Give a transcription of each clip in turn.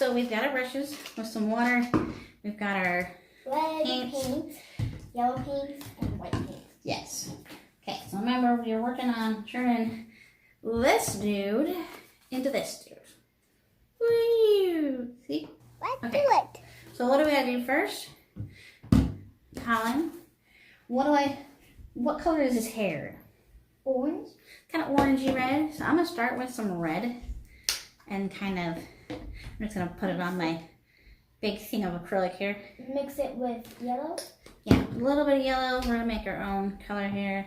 so we've got our brushes with some water. We've got our red paints. paint, yellow paint, and white paint. Yes. Okay, so remember we are working on turning this dude into this dude. Woo! See? Let's Okay. do it. So what do we gotta do first? Colin, what color is his hair? Orange. Kind of orangey red. So I'm gonna start with some red and I'm just gonna put it on my big thing of acrylic here. Mix it with yellow. Yeah, a little bit of yellow. We're gonna make our own color here.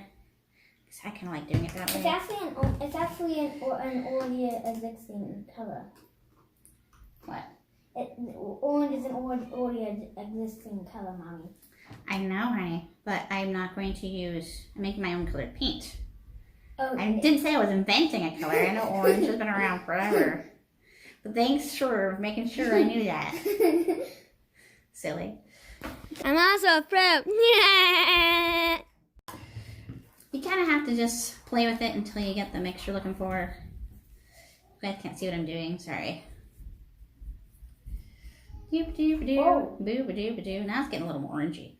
Cause I kind of like doing it that way. It's actually an already existing color. What? Orange is an already existing color, Mommy. I know, honey, but I'm not going to use. I'm making my own colored paint. Okay. I didn't say I was inventing a color. I know orange has been around forever. But thanks for making sure I knew that. Silly. I'm also a pro. Yeah. You kind of have to just play with it until you get the mix you're looking for. You guys can't see what I'm doing. Sorry. Doop-doop-doo. Whoa. Boo-ba-doo-ba-doo. Now it's getting a little more orangey.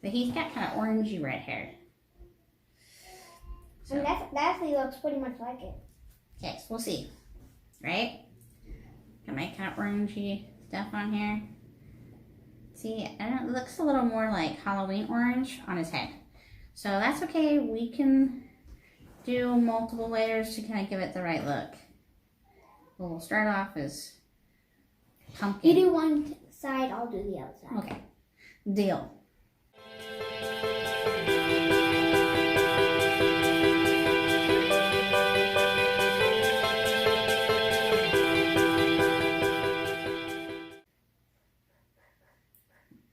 But he's got kind of orangey red hair. So. And that actually looks pretty much like it. Okay, so we'll see. Right? Got my kind of orangey stuff on here. See, it looks a little more like Halloween orange on his head. So that's okay. We can do multiple layers to kind of give it the right look. We'll start off as pumpkin. You do one side, I'll do the other side. Okay. Deal.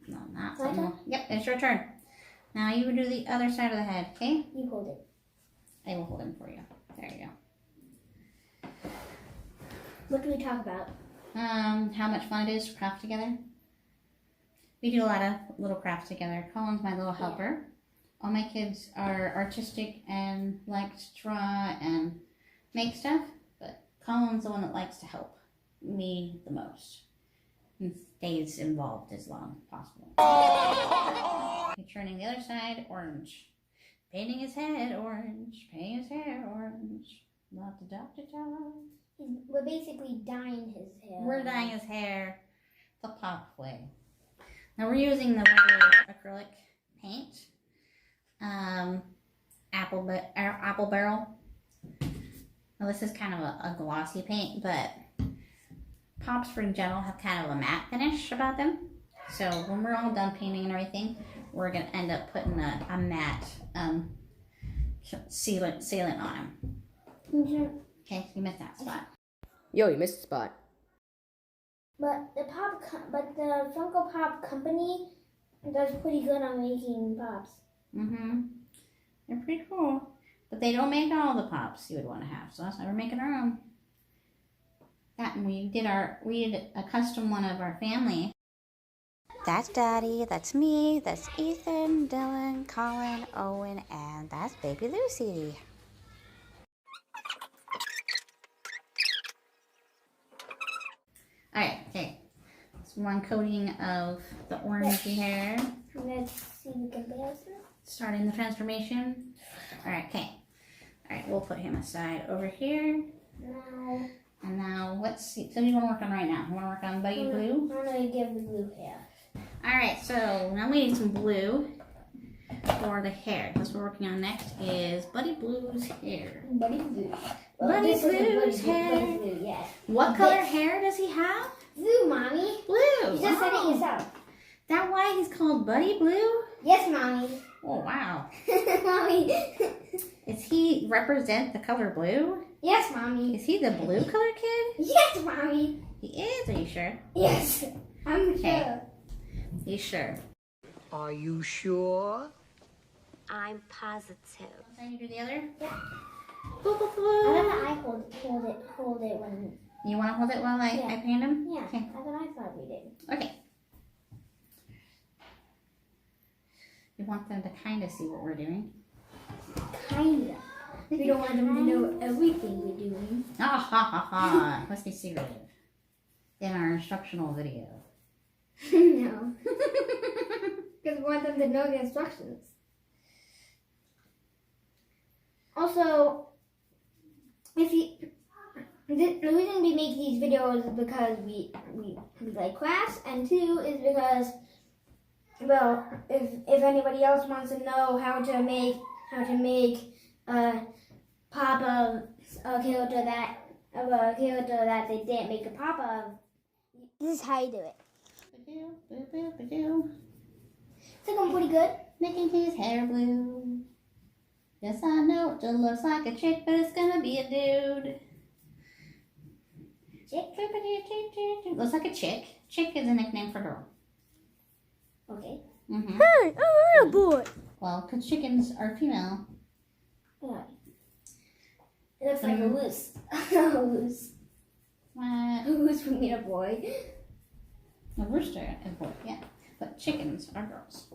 No, not My turn? Yep, it's your turn. Now you do the other side of the head, okay? You hold it. I will hold him for you. There you go. What do we talk about? How much fun it is to craft together. We do a lot of little crafts together. Colin's my little helper. All my kids are artistic and like to draw and make stuff, but Colin's the one that likes to help me the most and stays involved as long as possible. Okay, turning the other side orange. Painting his head orange. Painting his hair orange. Not the doctor tell. We're basically dyeing his hair. We're dyeing his hair the pop way. Now we're using the regular acrylic paint. Apple barrel. Now this is kind of a glossy paint, but pops for in general have kind of a matte finish about them. So when we're all done painting and everything, we're gonna end up putting a matte sealant on them. Mm-hmm. Okay, you missed that spot. Yo, you missed a spot. But the Funko Pop company does pretty good on making pops. Mm-hmm. They're pretty cool. But they don't make all the pops you would want to have, so that's why we're making our own. That and we did a custom one of our family. That's Daddy, that's me, that's Ethan, Dylan, Colin, Owen, and that's baby Lucy. Alright, okay. It's one coating of the orangey hair. Let's see the comparison. Starting the transformation. Alright, okay. Alright, we'll put him aside over here. Now, And now, let's see. So, what do you want to work on right now? You want to work on Buddy Blue? I'm going to give the blue hair. Alright, so now we need some blue for the hair. That's what we're working on next is Buddy Blue's hair. Buddy Blue. Buddy this is a Blue's hair. Buddy Blue, yes. What color hair does he have? Blue, Mommy. Blue. You just said it yourself. That why he's called Buddy Blue? Yes, Mommy. Oh, wow. Mommy. Does he represent the color blue? Yes, Mommy. Is he the blue color kid? Yes, Mommy. He is, are you sure? Yes. I'm Okay. sure. He's sure. Are you sure? I'm positive. Can you do the other? Yeah. Boo, boo, I boo. thought I hold it when. You want to hold it while I paint him? Yeah. Okay. I thought we did. Okay. You want them to kind of see what we're doing. Kinda. We don't want them to know everything we're doing. Ah, ha, ha, ha. Let's be secretive. in our instructional video. No. Because we want them to know the instructions. Also, if you, the reason we make these videos is because we like crafts, and 2 is because, well, if anybody else wants to know how to make a pop of a character that they didn't make a pop of, this is how you do it. Ba-doo, ba-doo, ba-doo. It's looking pretty good. Making his hair blue. Yes, I know it just looks like a chick, but it's gonna be a dude. Chick? Looks like a chick. Chick is a nickname for girl. Okay. Mm-hmm. Hey, I'm a boy. Well, because chickens are female. What? It looks like a loose. A loose. What? A loose would mean a boy. A rooster is boy, yeah. But chickens are girls.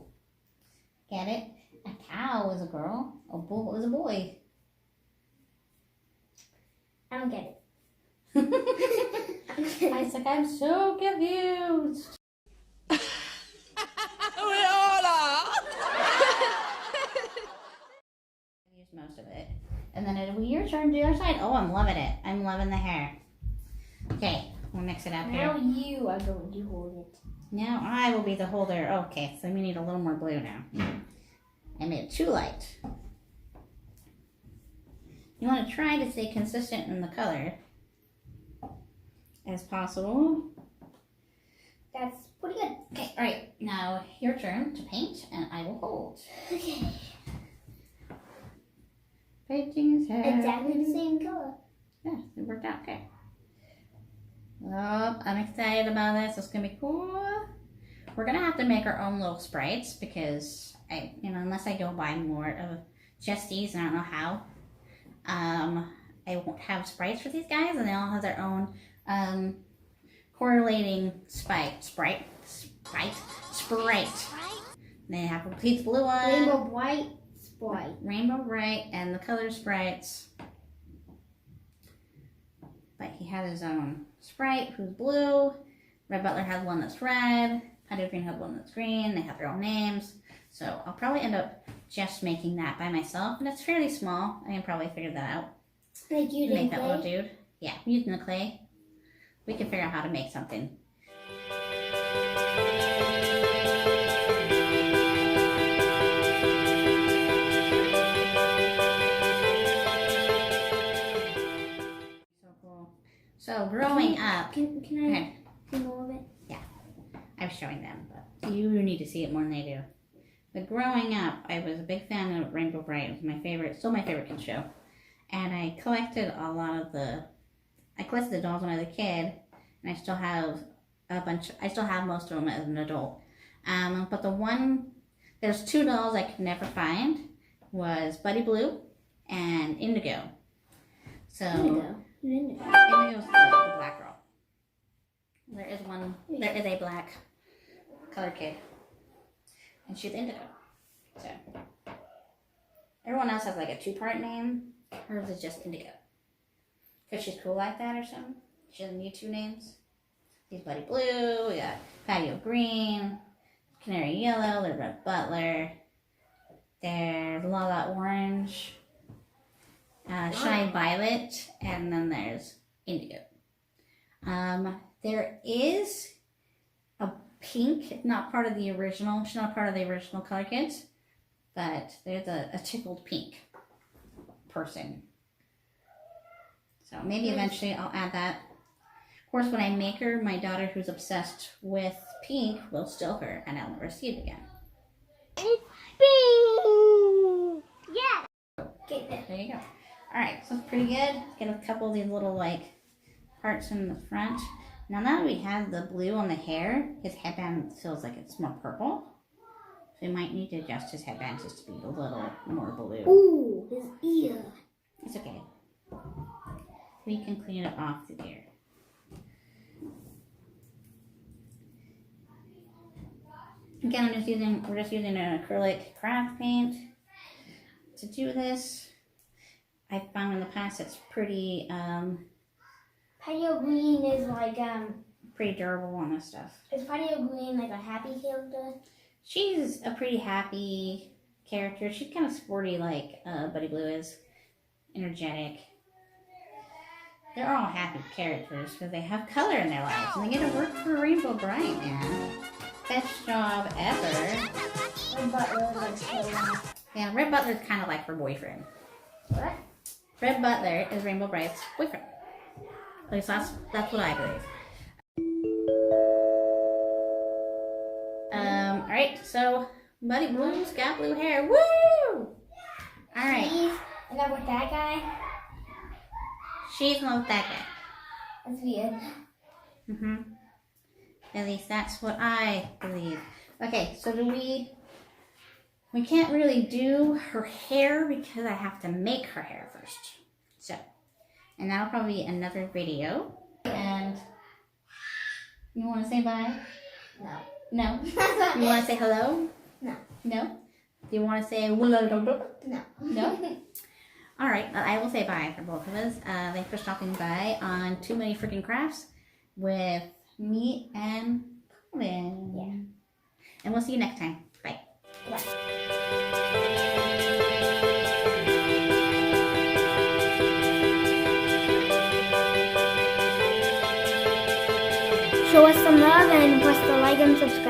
Get it? A cow is a girl. A bull is a boy. I don't get it. I was like, I'm so confused. Use most of it. And then it'll be your turn to do the other side. Oh, I'm loving it. I'm loving the hair. Okay, we'll mix it up here. Now you are going to hold it. Now I will be the holder. Okay, so we need a little more blue now. I made it too light. You want to try to stay consistent in the color as possible. That's pretty good. Okay, all right. Now your turn to paint, and I will hold. Okay. Painting his hair. Exactly the same color. Yeah, it worked out okay. Oh, I'm excited about this. It's gonna be cool. We're gonna have to make our own little sprites because unless I go buy more of just these, and I don't know how, I won't have sprites for these guys, and they all have their own correlating sprite. They have a complete blue one. Rainbow Brite Sprite. Rainbow Brite and the color sprites. But he had his own sprite who's blue. Red Buttler has one that's red. Patio Green has one that's green. They have their own names. So I'll probably end up just making that by myself. And it's fairly small. I can probably figure that out. Like you Make did that little dude. Yeah, using the clay. We can figure out how to make something. So cool. So growing up, Can okay. I move it? I'm showing them, but you need to see it more than they do. But growing up, I was a big fan of Rainbow Brite. It was my favorite, still my favorite kid show. And I collected I collected the dolls when I was a kid, and I still have I still have most of them as an adult. But there's 2 dolls I could never find, was Buddy Blue and Indigo. So, Indigo's the black girl. There is a black colored kid, and she's Indigo. So everyone else has like a 2-part name. Hers is just Indigo, because she's cool like that or something. She doesn't need 2 names. He's Buddy Blue. We got Patio Green, Canary Yellow. There's Red Buttler. There's Lala Orange, Shine Violet, and then there's Indigo. There is a pink, not part of the original. She's not part of the original Color Kids, but there's a tickled pink person. So maybe eventually I'll add that. Of course, when I make her, my daughter who's obsessed with pink will steal her, and I'll never see it again. It's pink! Yeah! Okay, There you go. Alright, so it's pretty good. Get a couple of these little parts in the front. Now that we have the blue on the hair, his headband feels like it's more purple. So we might need to adjust his headband just to be a little more blue. Ooh, his ear. It's okay. We can clean it off the ear. Again, we're just using an acrylic craft paint to do this. I found in the past it's pretty Patio Green is pretty durable on this stuff. Is Patty O'Green like a happy character? She's a pretty happy character. She's kind of sporty like Buddy Blue is. Energetic. They're all happy characters because they have color in their lives and they get to work for Rainbow Brite, man. Best job ever. Red Buttler is like so Yeah, Red Butler's kind of like her boyfriend. What? Red Buttler is Rainbow Brite's boyfriend. At least that's what I believe. Alright, so Buddy Blue's got blue hair. Woo! Alright. She's in love with that guy. She's in love with that guy. That's weird. Mm-hmm. At least that's what I believe. Okay, so we can't really do her hair because I have to make her hair first. So, and that'll probably be another video. And you want to say bye? No. No? You want to say hello? No. No? Do you want to say no? No. All right, I will say bye for both of us. Thanks for stopping by on Too Many Freaking Crafts with me and Colin. Yeah. And we'll see you next time. Bye. Bye. Show us some love and press the like and subscribe.